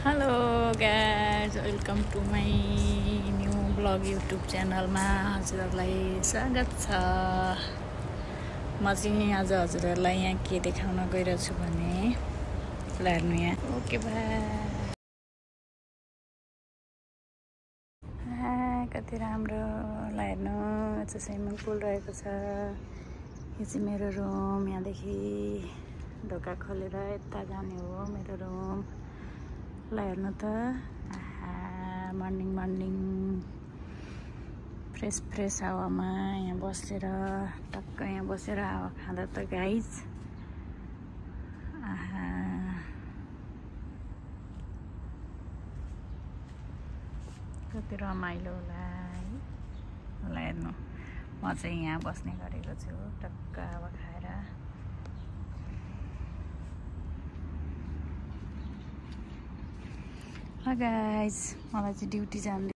Hello guys, welcome to my new blog YouTube च्यानलमा हजुरहरूलाई स्वागत छ। म चाहिँ आज हजुरहरूलाई यहाँ के देखाउन गइरहेको छु भने हेर्नु यहाँ। Okay by. कति राम्रो हेर्नु, चाहिँ स्विमिङ पुल रहेको छ। यो चाहिँ मेरो रुम। यहाँदेखि ढोका खोलेर यता जाने हो मेरो रुम। ल हेर्नु त, मर्निङ फ्रेस हावामा यहाँ बसेर टक्क यहाँ बसेर हावा खाँदा त गाइज कति रमाइलो होला है। ल हेर्नु, म चाहिँ यहाँ बस्ने गरेको छु टक्क हावा खाएर। गाइज, मलाई चाहिँ ड्युटी जानु